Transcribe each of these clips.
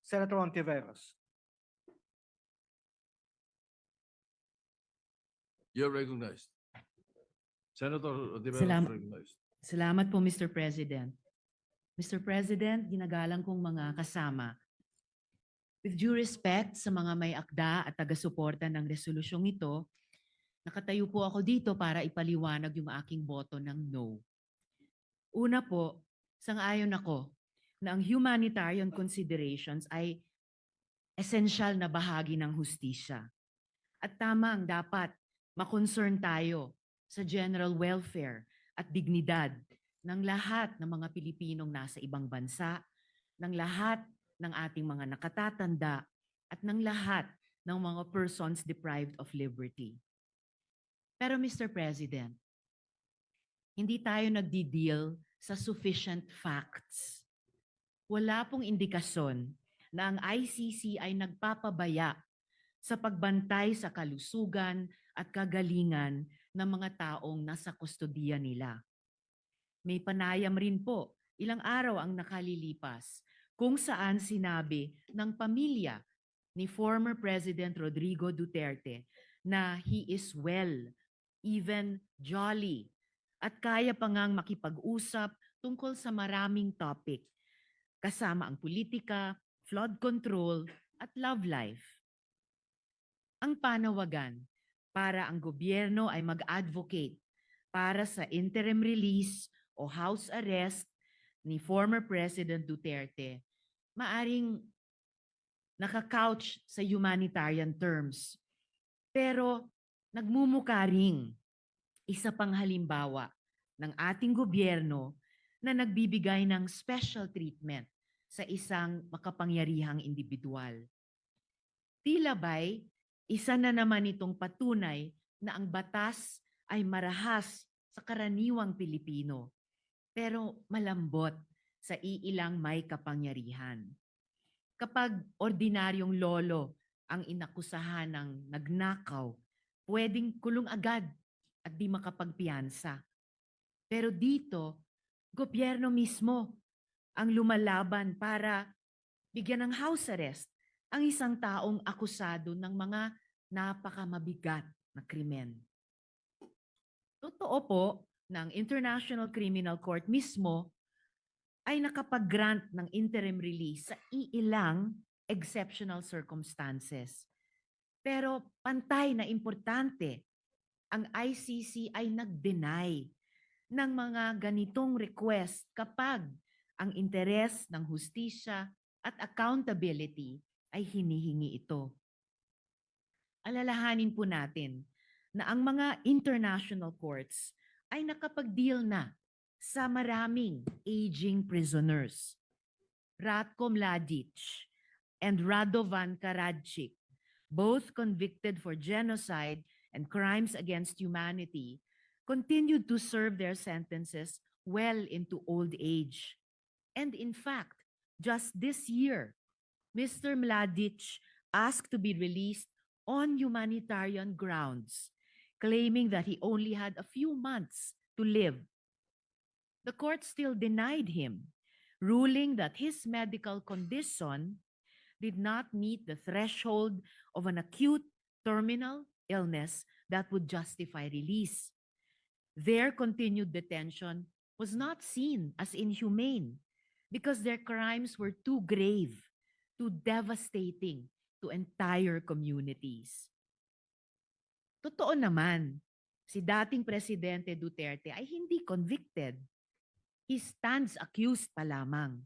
Senator Ontiveros. You're recognized. Senator Ontiveros Salamat. recognized. Salamat po, Mr. President. Mr. President, ginagalang kong mga kasama, with due respect sa mga may akda at taga-suporta ng resolusyong ito, nakatayo po ako dito para ipaliwanag yung aking boto ng no. Una po, sang-ayon ako na ang humanitarian considerations ay esensyal na bahagi ng hustisya. At tamang dapat makoncern tayo sa general welfare at dignidad ng lahat ng mga Pilipinong nasa ibang bansa, ng lahat ng ating mga nakatatanda, at ng lahat ng mga persons deprived of liberty. Pero Mr. President, hindi tayo nagdi-deal sa sufficient facts. Wala pong indikasyon na ang ICC ay nagpapabaya sa pagbantay sa kalusugan at kagalingan ng mga taong nasa kustodiya nila. May panayam rin po, ilang araw ang nakalilipas, kung saan sinabi ng pamilya ni former President Rodrigo Duterte na he is well, even jolly, at kaya pa ngang makipag-usap tungkol sa maraming topic, kasama ang politika, flood control, at love life. Ang panawagan para ang gobyerno ay mag-advocate para sa interim release o house arrest ni former President Duterte, maaring nakakouch sa humanitarian terms. Pero nagmumukha ring isa pang halimbawa ng ating gobyerno na nagbibigay ng special treatment sa isang makapangyarihang individual. Tila ba'y isa na naman itong patunay na ang batas ay marahas sa karaniwang Pilipino, pero malambot sa iilang may kapangyarihan. Kapag ordinaryong lolo ang inakusahan ng nagnakaw, pwedeng kulong agad at di makapagpiyansa. Pero dito, gobyerno mismo ang lumalaban para bigyan ng house arrest ang isang taong akusado ng mga napakamabigat na krimen. Totoo po na ang International Criminal Court mismo ay nakapag-grant ng interim release sa iilang exceptional circumstances. Pero pantay na importante, ang ICC ay nag-deny ng mga ganitong request kapag ang interes ng hustisya at accountability ay hinihingi ito. Alalahanin po natin na ang mga international courts ay nakapag-deal na sa maraming aging prisoners. Ratko Mladic and Radovan Karadzic, both convicted for genocide and crimes against humanity, continued to serve their sentences well into old age. And in fact, just this year, Mr. Mladic asked to be released on humanitarian grounds, claiming that he only had a few months to live. The court still denied him, ruling that his medical condition did not meet the threshold of an acute terminal illness that would justify release. Their continued detention was not seen as inhumane because their crimes were too grave, too devastating to entire communities. Totoo naman, si dating Presidente Duterte ay hindi convicted. He stands accused pa lamang.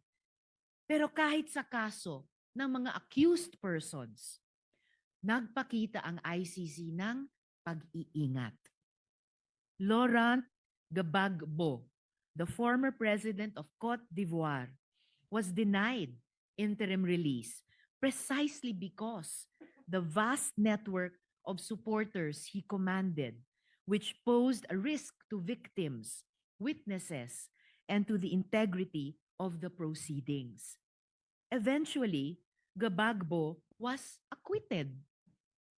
Pero kahit sa kaso ng mga accused persons, nagpakita ang ICC ng pag-iingat. Laurent Gbagbo, the former president of Cote d'Ivoire, was denied interim release precisely because the vast network of supporters he commanded, which posed a risk to victims, witnesses, and to the integrity of the proceedings. Eventually, Gbagbo was acquitted.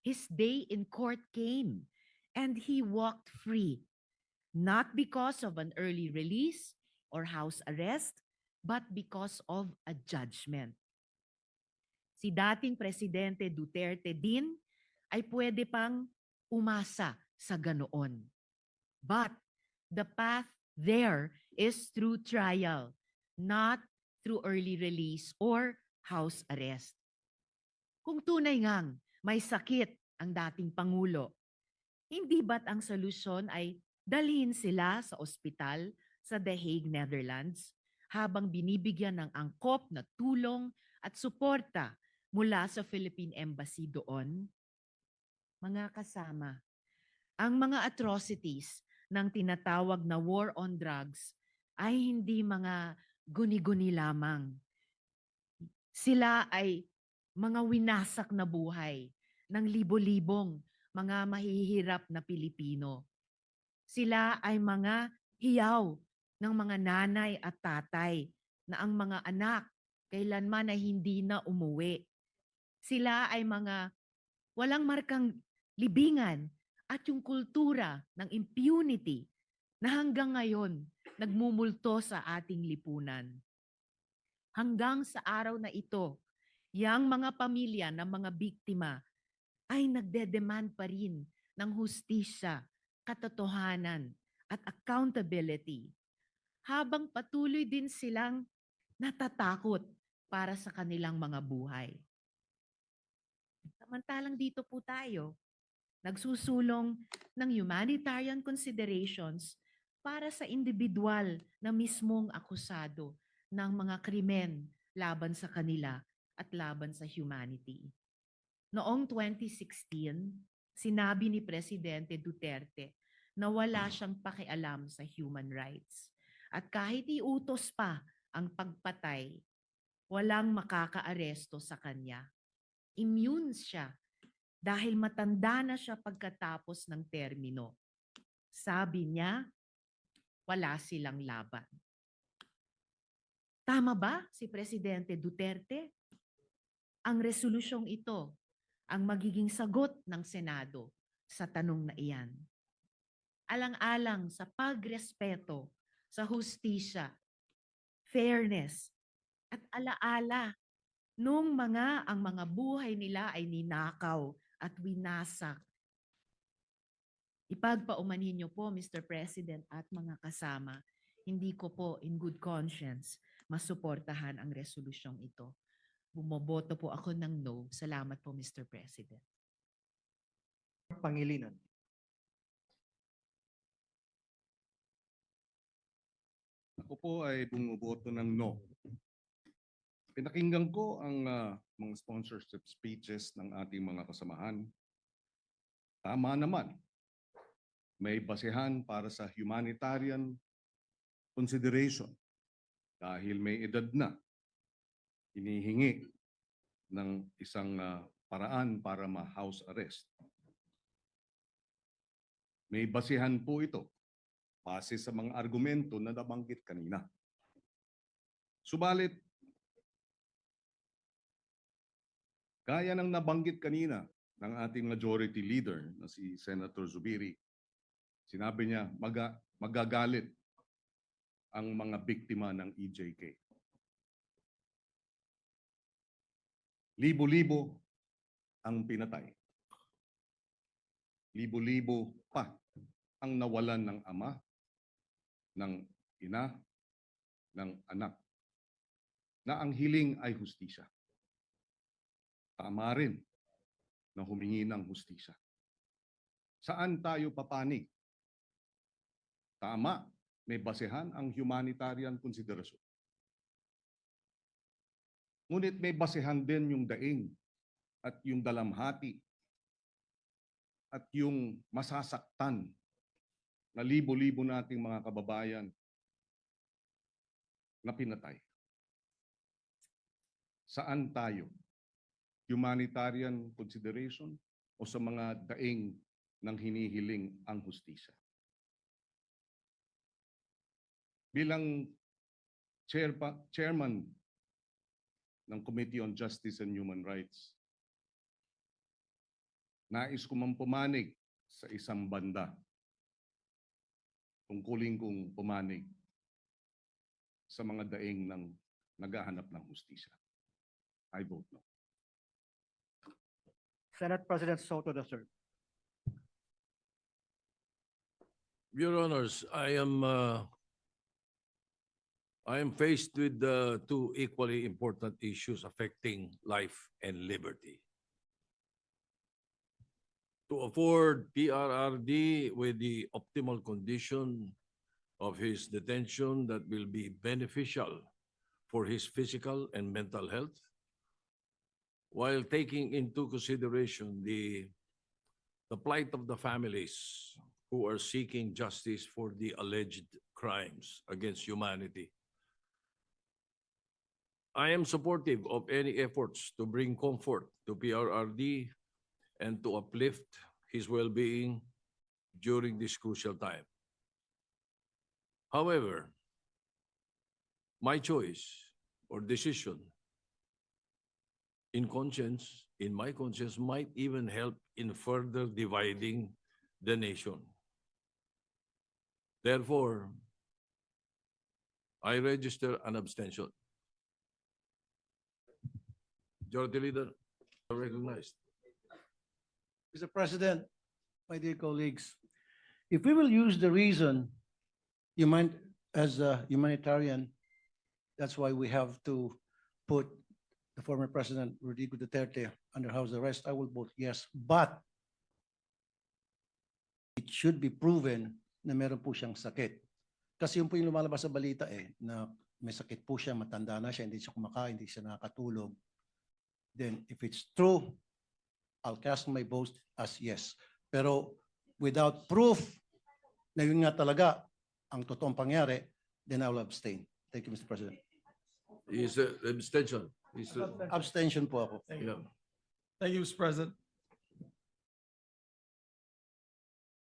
His day in court came, and he walked free, not because of an early release or house arrest, but because of a judgment. si dating Presidente Duterte din ay pwede pang umasa sa ganoon. But the path there is through trial, not through early release or house arrest. Kung tunay ngang may sakit ang dating Pangulo, hindi ba't ang solusyon ay dalhin sila sa ospital sa The Hague, Netherlands, habang binibigyan ng angkop na tulong at suporta mula sa Philippine Embassy doon? Mga kasama, ang mga atrocities ng tinatawag na war on drugs ay hindi mga guni-guni lamang. Sila ay mga winasak na buhay ng libo-libong mga mahihirap na Pilipino. Sila ay mga hiyaw ng mga nanay at tatay na ang mga anak kailanman ay hindi na umuwi. Sila ay mga walang markang libingan at yung kultura ng impunity na hanggang ngayon nagmumulto sa ating lipunan. Hanggang sa araw na ito, yang mga pamilya ng mga biktima ay nagde-demand pa rin ng hustisya, katotohanan at accountability, habang patuloy din silang natatakot para sa kanilang mga buhay. Samantalang dito po tayo, nagsusulong ng humanitarian considerations para sa individual na mismong akusado ng mga krimen laban sa kanila at laban sa humanity. Noong 2016, sinabi ni Presidente Duterte na wala siyang pakialam sa human rights. At kahit iutos pa ang pagpatay, walang makakaaresto sa kanya. Immune siya dahil matanda na siya pagkatapos ng termino. Sabi niya, wala silang laban. Tama ba si Presidente Duterte? Ang resolusyong ito ang magiging sagot ng Senado sa tanong na iyan. Alang-alang sa pagrespeto sa hustisya, fairness, at alaala nung ang mga buhay nila ay ninakaw at winasak. Ipagpaumanhin niyo po, Mr. President at mga kasama, hindi ko po in good conscience masuportahan ang resolusyong ito. Bumoboto po ako ng no. Salamat po, Mr. President. Pangilinan. Ako po ay bumuboto ng no. Pinakinggan ko ang mga sponsorship speeches ng ating mga kasamahan. Tama naman. May basehan para sa humanitarian consideration dahil may edad na. Hinihingi ng isang paraan para ma-house arrest. May basehan po ito base sa mga argumento na nabanggit kanina. Subalit, gaya ng nabanggit kanina ng ating majority leader na si Senator Zubiri, sinabi niya magagalit ang mga biktima ng EJK. Libo-libo ang pinatay. Libo-libo pa ang nawalan ng ama, ng ina, ng anak, na ang hiling ay hustisya. Tama rin na humingi ng hustisya. Saan tayo papanig? Tama, may basehan ang humanitarian konsiderasyon. Ngunit may basehan din yung daing at yung dalamhati at yung masasaktan na libo-libo nating mga kababayan na pinatay. Saan tayo? Humanitarian consideration o sa mga daing ng hinihiling ang hustisya? Bilang chairman ng Committee on Justice and Human Rights, nais ko mang pumanig sa isang banda. Tungkulin kong pumanig sa mga daing ng naghahanap ng hustisya. I vote no. Senate President Soto III. Your Honors, I am faced with two equally important issues affecting life and liberty. To afford PRRD with the optimal condition of his detention that will be beneficial for his physical and mental health, while taking into consideration the plight of the families who are seeking justice for the alleged crimes against humanity. I am supportive of any efforts to bring comfort to PRRD and to uplift his well-being during this crucial time. However, my choice or decision in my conscience, might even help in further dividing the nation. Therefore, I register an abstention. Majority Leader, recognized. Mr. President, my dear colleagues, if we will use the reason as a humanitarian, that's why we have to put the former President Rodrigo Duterte under house arrest, I will vote yes. But it should be proven na meron po siyang sakit. Kasi yun po yung lumalabas sa balita na may sakit po siya, matanda na siya, hindi siya kumakain, hindi siya nakakatulog. Then if it's true, I'll cast my vote as yes. Pero without proof na yun nga talaga ang totoong pangyari, then I will abstain. Thank you, Mr. President. Is abstention. Abstention po ako. Yeah. Thank you, Mr. President.